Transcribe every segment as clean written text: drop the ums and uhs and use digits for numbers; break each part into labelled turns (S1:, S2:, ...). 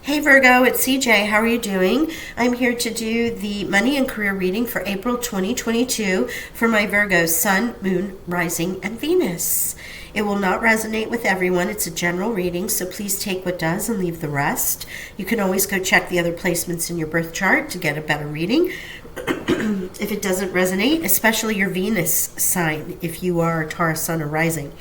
S1: Hey Virgo, it's CJ. How are you doing? I'm here to do the money and career reading for April 2022 for my Virgo Sun, Moon, Rising, and Venus. It will not resonate with everyone. It's a general reading, so please take what does and leave the rest. You can always go check the other placements in your birth chart to get a better reading. If it doesn't resonate, especially your Venus sign, if you are a Taurus Sun or Rising.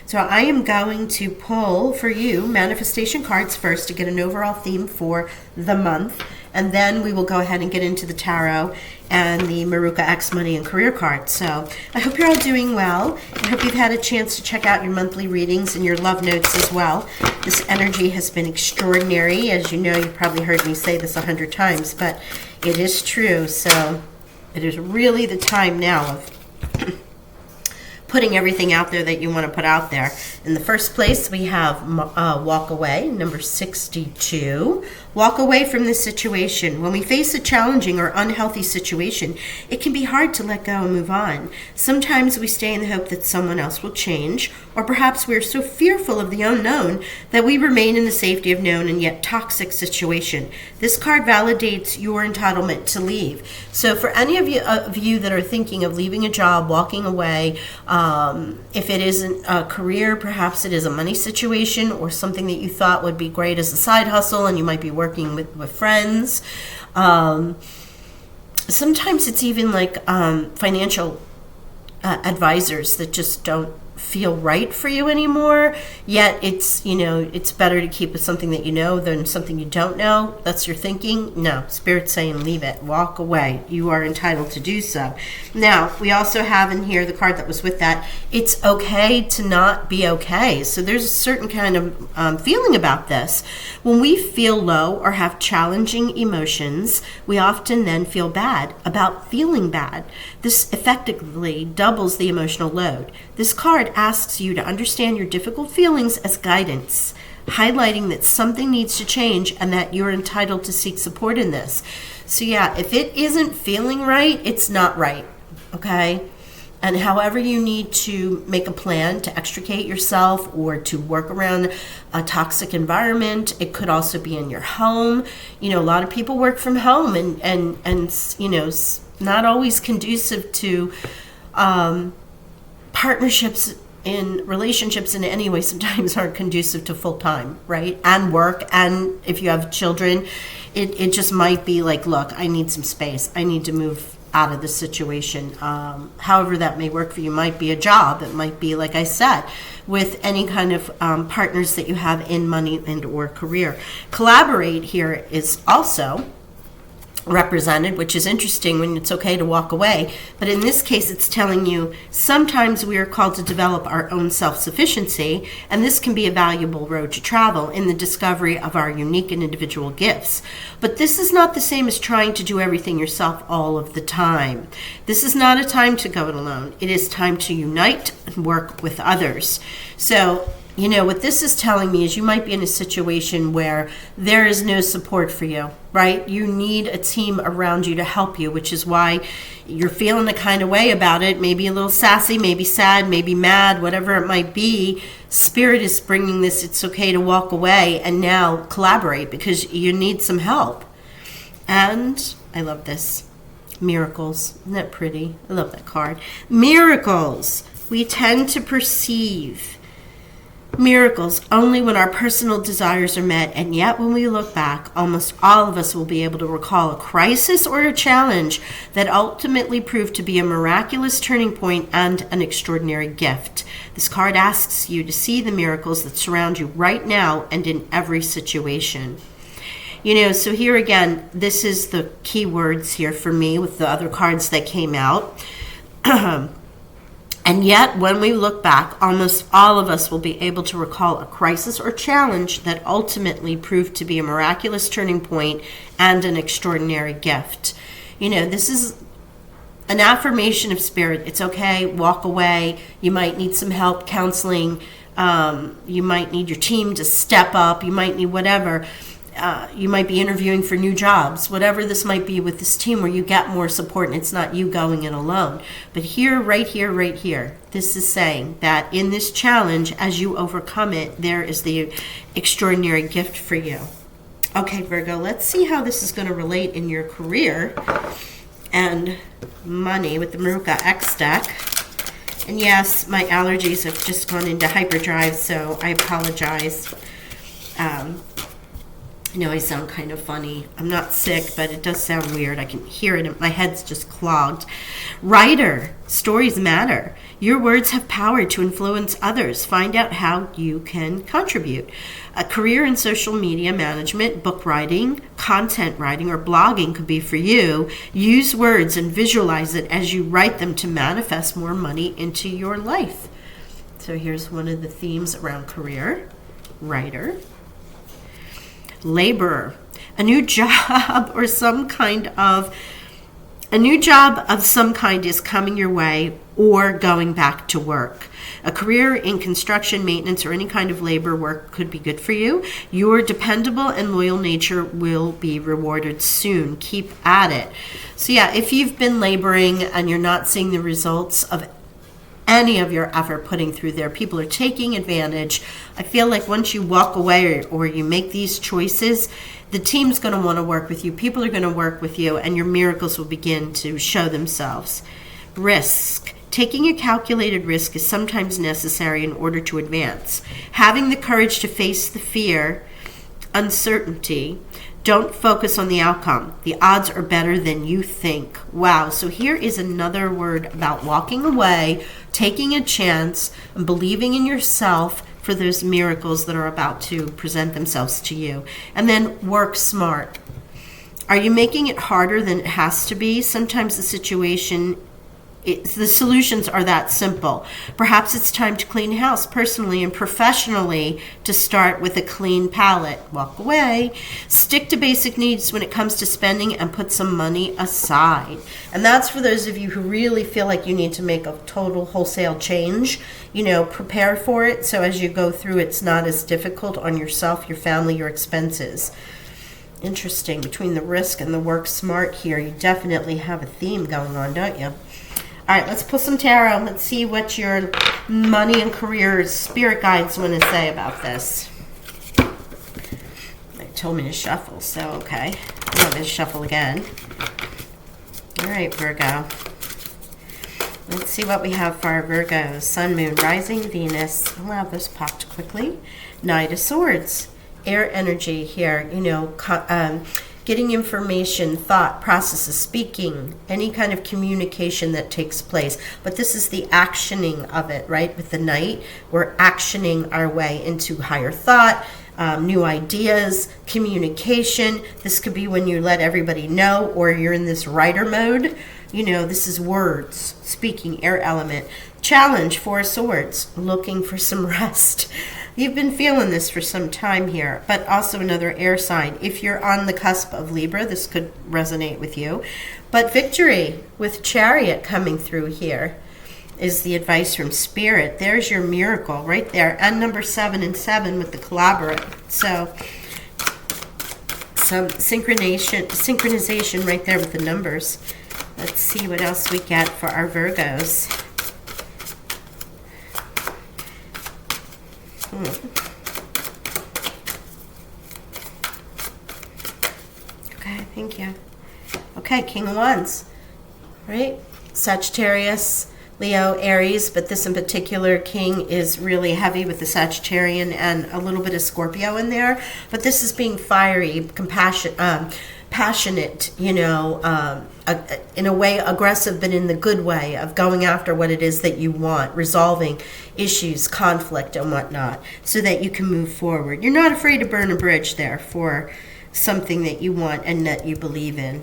S1: So I am going to pull for you manifestation cards first to get an overall theme for the month, and then we will go ahead and get into the tarot and the Maruka X Money and Career card. So I hope you're all doing well. I hope you've had a chance to check out your monthly readings and your love notes as well. This energy has been extraordinary. As you know, you probably heard me say this 100 times, but it is true. So it is really the time now of putting everything out there that you want to put out there. In the first place, we have walk away, number 62. Walk away from this situation. When we face a challenging or unhealthy situation, it can be hard to let go and move on. Sometimes we stay in the hope that someone else will change, or perhaps we are so fearful of the unknown that we remain in the safety of known and yet toxic situation. This card validates your entitlement to leave. So for any of you that are thinking of leaving a job, walking away, if it isn't a career, perhaps it is a money situation or something that you thought would be great as a side hustle and you might be working with friends. Sometimes it's even like financial advisors that just don't feel right for you anymore, yet it's better to keep with something that you know than something you don't know. That's your thinking. No, Spirit's saying leave it, walk away. You are entitled to do so. Now, we also have in here the card that was with that, it's okay to not be okay. So there's a certain kind of feeling about this. When we feel low or have challenging emotions, we often then feel bad about feeling bad. This effectively doubles the emotional load. This card asks you to understand your difficult feelings as guidance, highlighting that something needs to change and that you're entitled to seek support in this. So yeah, if it isn't feeling right, it's not right, okay? And however you need to make a plan to extricate yourself or to work around a toxic environment, it could also be in your home. A lot of people work from home and not always conducive to partnerships in relationships in any way sometimes aren't conducive to full time, right? And work. And if you have children, it just might be like, look, I need some space. I need to move out of this situation. However that may work for you. Might be a job. It might be, like I said, with any kind of partners that you have in money and or career. Collaborate here is also represented, which is interesting when it's okay to walk away. But in this case, it's telling you sometimes we are called to develop our own self-sufficiency, and this can be a valuable road to travel in the discovery of our unique and individual gifts. But this is not the same as trying to do everything yourself all of the time. This is not a time to go it alone. It is time to unite and work with others. So what this is telling me is you might be in a situation where there is no support for you, right? You need a team around you to help you, which is why you're feeling a kind of way about it, maybe a little sassy, maybe sad, maybe mad, whatever it might be. Spirit is bringing this, it's okay to walk away and now collaborate because you need some help. And I love this. Miracles. Isn't that pretty? I love that card. Miracles. We tend to perceive miracles only when our personal desires are met, and yet when we look back, almost all of us will be able to recall a crisis or a challenge that ultimately proved to be a miraculous turning point and an extraordinary gift. This card asks you to see the miracles that surround you right now and in every situation. So here again, this is the key words here for me with the other cards that came out. And yet, when we look back, almost all of us will be able to recall a crisis or challenge that ultimately proved to be a miraculous turning point and an extraordinary gift. This is an affirmation of Spirit. It's okay, walk away. You might need some help, counseling. You might need your team to step up. You might need whatever. You might be interviewing for new jobs, whatever this might be with this team where you get more support and it's not you going it alone. But here, right here, this is saying that in this challenge, as you overcome it, there is the extraordinary gift for you. Okay, Virgo, let's see how this is going to relate in your career and money with the Maruka X deck. And yes, my allergies have just gone into hyperdrive, so I apologize. I know I sound kind of funny. I'm not sick, but it does sound weird. I can hear it. My head's just clogged. Writer, stories matter. Your words have power to influence others. Find out how you can contribute. A career in social media management, book writing, content writing, or blogging could be for you. Use words and visualize it as you write them to manifest more money into your life. So here's one of the themes around career. Writer. Laborer, a new job of some kind is coming your way or going back to work. A career in construction, maintenance, or any kind of labor work could be good for you. Your dependable and loyal nature will be rewarded soon. Keep at it. So yeah, if you've been laboring and you're not seeing the results of any of your effort putting through there, people are taking advantage. I feel like once you walk away or you make these choices, the team's going to want to work with you. People are going to work with you, and your miracles will begin to show themselves. Risk. Taking a calculated risk is sometimes necessary in order to advance. Having the courage to face the fear, uncertainty. Don't focus on the outcome. The odds are better than you think. Wow. So here is another word about walking away, taking a chance, and believing in yourself for those miracles that are about to present themselves to you. And then work smart. Are you making it harder than it has to be? Sometimes the solutions are that simple. Perhaps it's time to clean house personally and professionally to start with a clean palette. Walk away. Stick to basic needs when it comes to spending and put some money aside. And that's for those of you who really feel like you need to make a total wholesale change. Prepare for it so as you go through, it's not as difficult on yourself, your family, your expenses. Interesting. Between the risk and the work smart here, you definitely have a theme going on, don't you? All right, let's pull some tarot. Let's see what your money and career spirit guides want to say about this. They told me to shuffle, so okay. I'm going to shuffle again. All right, Virgo. Let's see what we have for our Virgos. Sun, Moon, Rising, Venus. Wow, this popped quickly. Knight of Swords. Air energy here, getting information, thought processes, speaking, any kind of communication that takes place. But this is the actioning of it, right? With the Knight, we're actioning our way into higher thought, new ideas, communication. This could be when you let everybody know, or you're in this writer mode. This is words, speaking, air element. Challenge, Four of Swords, looking for some rest. You've been feeling this for some time here, but also another air sign. If you're on the cusp of Libra, this could resonate with you. But victory with Chariot coming through here is the advice from Spirit. There's your miracle right there. And number 7 and 7 with the collaborate. So some synchronization right there with the numbers. Let's see what else we get for our Virgos. Okay, thank you. Okay, King of Wands, right? Sagittarius, Leo, Aries, but this in particular, King, is really heavy with the Sagittarian and a little bit of Scorpio in there. But this is being fiery, passionate, in a way aggressive, but in the good way of going after what it is that you want, resolving issues, conflict, and whatnot, so that you can move forward. You're not afraid to burn a bridge there for something that you want and that you believe in.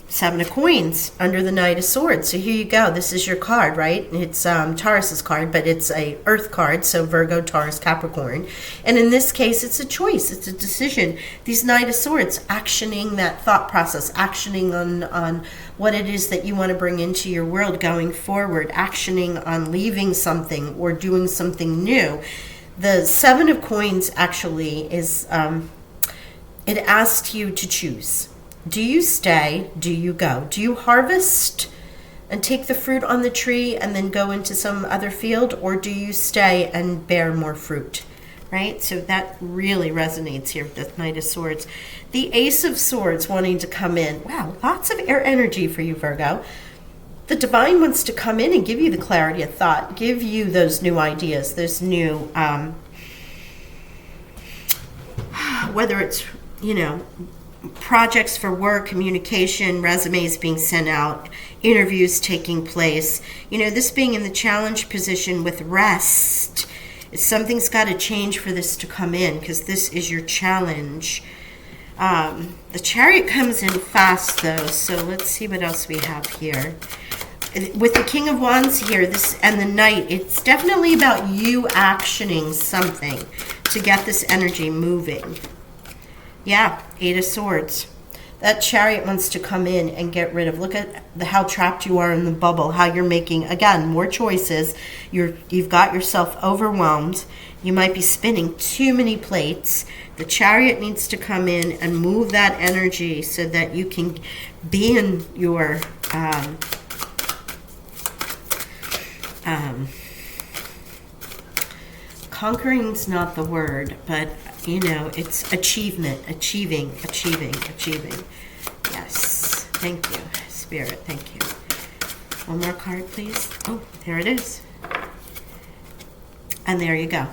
S1: 7 of Coins under the Knight of Swords. So here you go. This is your card, right? It's Taurus's card, but it's a Earth card. So Virgo, Taurus, Capricorn. And in this case, it's a choice. It's a decision. These Knight of Swords, actioning that thought process, actioning on what it is that you want to bring into your world going forward, actioning on leaving something or doing something new. The 7 of Coins actually is, it asks you to choose. Do you stay? Do you go? Do you harvest and take the fruit on the tree and then go into some other field? Or do you stay and bear more fruit? right? So that really resonates here with the Knight of Swords. The Ace of Swords wanting to come in. Wow, lots of air energy for you, Virgo. The divine wants to come in and give you the clarity of thought, give you those new ideas, those new, whether it's, projects for work, communication, resumes being sent out, interviews taking place. This being in the challenge position with rest, something's got to change for this to come in, because this is your challenge. The Chariot comes in fast, though, so let's see what else we have here. With the King of Wands here, this and the Knight, it's definitely about you actioning something to get this energy moving. Yeah, Eight of Swords. That Chariot wants to come in and get rid of. Look at how trapped you are in the bubble, how you're making, again, more choices. You've got yourself overwhelmed. You might be spinning too many plates. The Chariot needs to come in and move that energy so that you can be in your conquering's not the word, but it's achieving. Yes, thank you, Spirit, thank you. One more card, please. Oh, there it is. And there you go,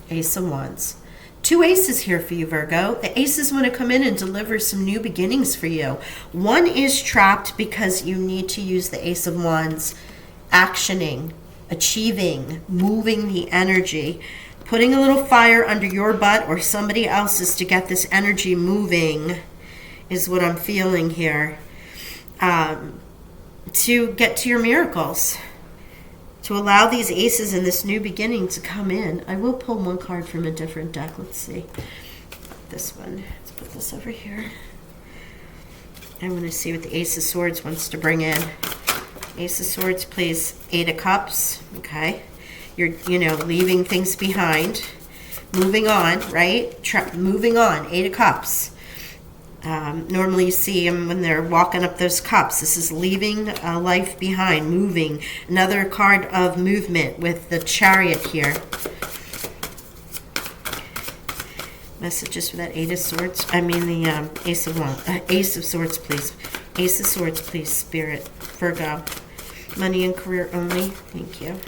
S1: Ace of Wands. Two aces here for you, Virgo. The aces want to come in and deliver some new beginnings for you. One is trapped because you need to use the Ace of Wands, actioning, achieving, moving the energy, putting a little fire under your butt or somebody else's to get this energy moving is what I'm feeling here. To get to your miracles, to allow these aces and this new beginning to come in. I will pull one card from a different deck. Let's see. This one. Let's put this over here. I want to see what the Ace of Swords wants to bring in. Ace of Swords, please. Eight of Cups. Okay. You're, leaving things behind. Moving on, right? Moving on. Eight of Cups. Normally you see them when they're walking up those cups. This is leaving life behind, moving. Another card of movement with the Chariot here. Messages for that Eight of Swords. I mean the Ace of Wands. Ace of Swords, please. Ace of Swords, please, Spirit. Virgo. Money and career only. Thank you.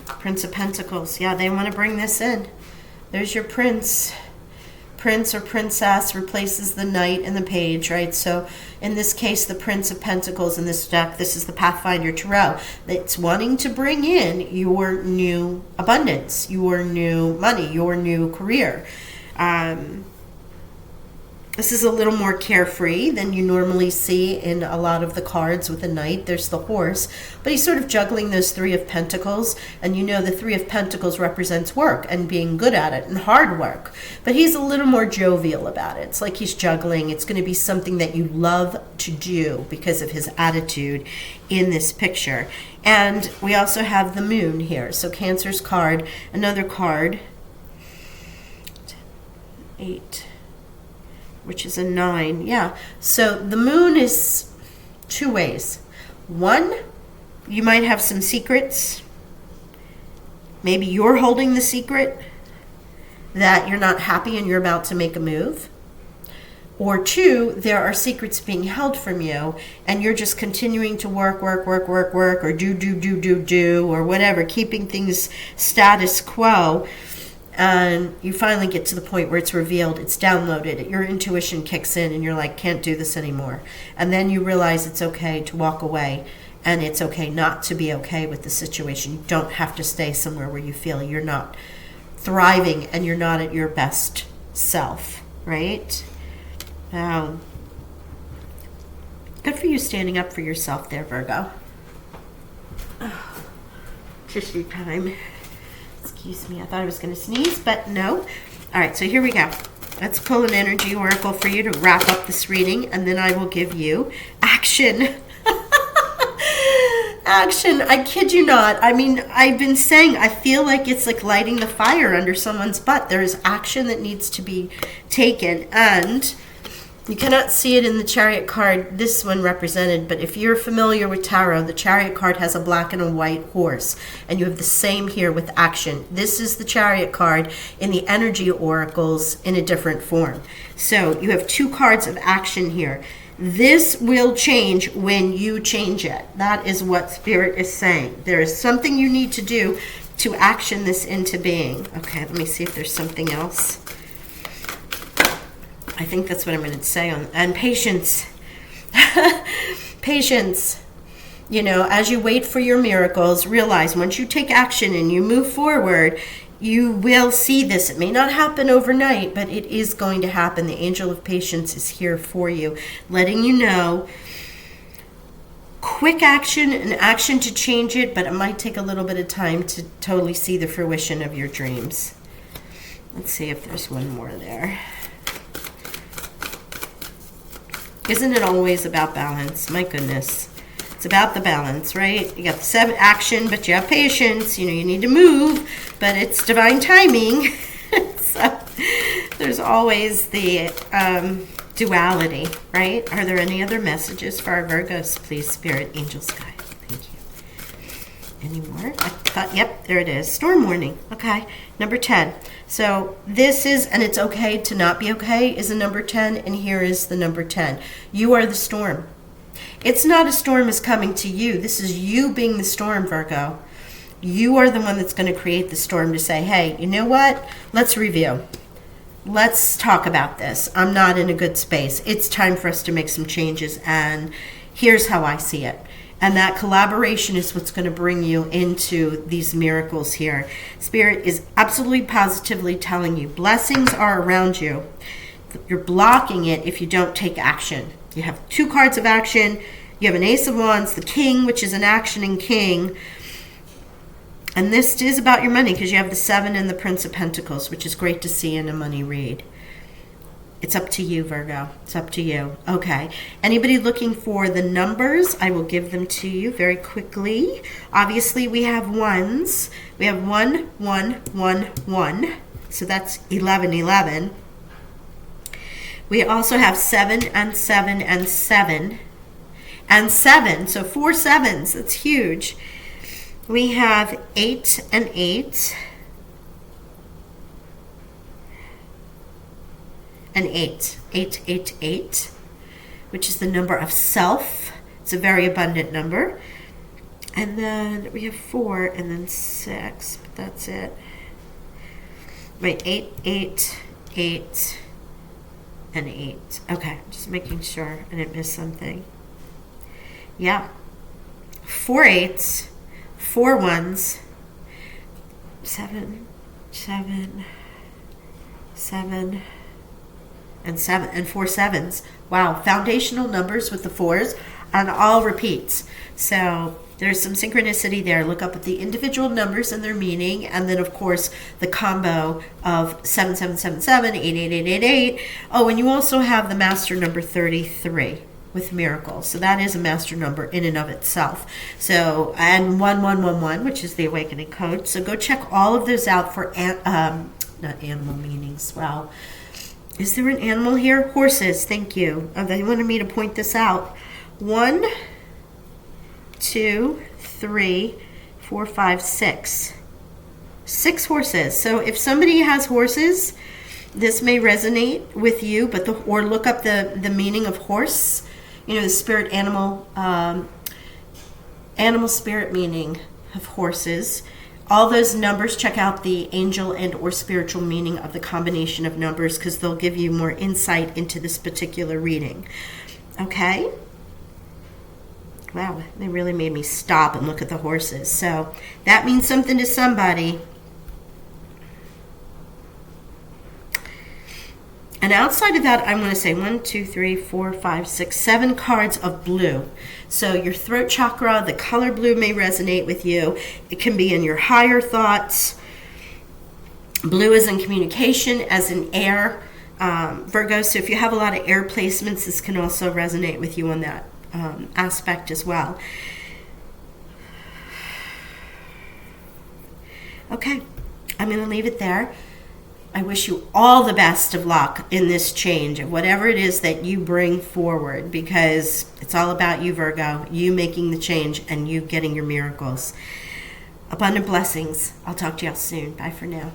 S1: Prince of Pentacles. Yeah, they want to bring this in. There's your Prince. Prince or princess replaces the Knight and the Page, right? So in this case, the Prince of Pentacles in this deck, this is the Pathfinder Tarot. It's wanting to bring in your new abundance, your new money, your new career. This is a little more carefree than you normally see in a lot of the cards with the Knight. There's the horse, but he's sort of juggling those Three of Pentacles, and the Three of Pentacles represents work and being good at it and hard work, but he's a little more jovial about it. It's like he's juggling. It's going to be something that you love to do because of his attitude in this picture. And we also have the Moon here. So Cancer's card, another card, 8, which is a 9. Yeah. So the Moon is two ways. One, you might have some secrets. Maybe you're holding the secret that you're not happy and you're about to make a move. Or two, there are secrets being held from you and you're just continuing to work, or do, or whatever, keeping things status quo. And you finally get to the point where it's revealed, it's downloaded, your intuition kicks in and you're like, can't do this anymore. And then you realize it's okay to walk away and it's okay not to be okay with the situation. You don't have to stay somewhere where you feel you're not thriving and you're not at your best self, right? Good for you standing up for yourself there, Virgo. Oh, tissue time. Excuse me, I thought I was going to sneeze, but no. All right, so here we go. Let's pull an energy oracle for you to wrap up this reading, and then I will give you action. Action, I kid you not. I mean, I've been saying, I feel like it's like lighting the fire under someone's butt. There is action that needs to be taken, and You cannot see it in the Chariot card, this one represented, but if you're familiar with tarot, the Chariot card has a black and a white horse, and you have the same here with action. This is the Chariot card in the energy oracles in a different form. So you have 2 cards of action here. This will change when you change it. That is what Spirit is saying. There is something you need to do to action this into being. Okay, let me see if there's something else. I think that's what I'm going to say on, and patience. Patience. You know, as you wait for your miracles, realize once you take action and you move forward, you will see this. It may not happen overnight, but it is going to happen. The angel of patience is here for you, letting you know quick action and action to change it, but it might take a little bit of time to totally see the fruition of your dreams. Let's see if there's one more there. Isn't it always about balance? My goodness. It's about the balance, right? You got the 7 action, but you have patience. You know, you need to move, but it's divine timing. So there's always the duality, right? Are there any other messages for our Virgos, please, Spirit, Angel, Sky? Thank you. Any more? I thought, yep, there it is. Storm warning. Okay. Number 10. So this is, and it's okay to not be okay, is a number 10, and here is the number 10. You are the storm. It's not a storm is coming to you. This is you being the storm, Virgo. You are the one that's going to create the storm to say, hey, you know what? Let's review. Let's talk about this. I'm not in a good space. It's time for us to make some changes, and here's how I see it. And that collaboration is what's going to bring you into these miracles here. Spirit is absolutely positively telling you blessings are around you. You're blocking it if you don't take action. You have 2 cards of action. You have an Ace of Wands, the King, which is an actioning king. And this is about your money because you have the 7 and the Prince of Pentacles, which is great to see in a money read. It's up to you, Virgo. It's up to you. Okay. Anybody looking for the numbers, I will give them to you very quickly. Obviously, we have ones. We have 1, 1, 1, 1. So that's 11, 11. We also have 7 and 7 and 7. And 7. So 4 sevens. That's huge. We have 8 and 8. And 8, 8, 8, 8, which is the number of self. It's a very abundant number. And then we have 4 and then 6, but that's it. Wait, 8, 8, 8, and 8. Okay, just making sure I didn't miss something. Yeah, 4 8s, 4 1s, 7, 7, 7, and 7 and 4 sevens. Wow, foundational numbers with the 4s and all repeats. So there's some synchronicity there. Look up at the individual numbers and their meaning, and then of course the combo of 7777, 88888. Oh, and you also have the master number 33 with miracle. So that is a master number in and of itself. So, and 1111, which is the awakening code. So go check all of those out for not animal meanings. Wow. Is there an animal here? Horses, thank you. Oh, they wanted me to point this out. 1, 2, 3, 4, 5, 6. 6 horses. So if somebody has horses, this may resonate with you, but or look up the meaning of horse. You know, the spirit animal, animal spirit meaning of horses. All those numbers, check out the angel and or spiritual meaning of the combination of numbers because they'll give you more insight into this particular reading. Okay? Wow, they really made me stop and look at the horses. So that means something to somebody. And outside of that, I'm going to say 1, 2, 3, 4, 5, 6, 7 cards of blue. So your throat chakra, the color blue may resonate with you. It can be in your higher thoughts. Blue is in communication, as in air. Virgo, so if you have a lot of air placements, this can also resonate with you on that aspect as well. Okay, I'm going to leave it there. I wish you all the best of luck in this change, whatever it is that you bring forward, because it's all about you, Virgo, you making the change and you getting your miracles. Abundant blessings. I'll talk to y'all soon. Bye for now.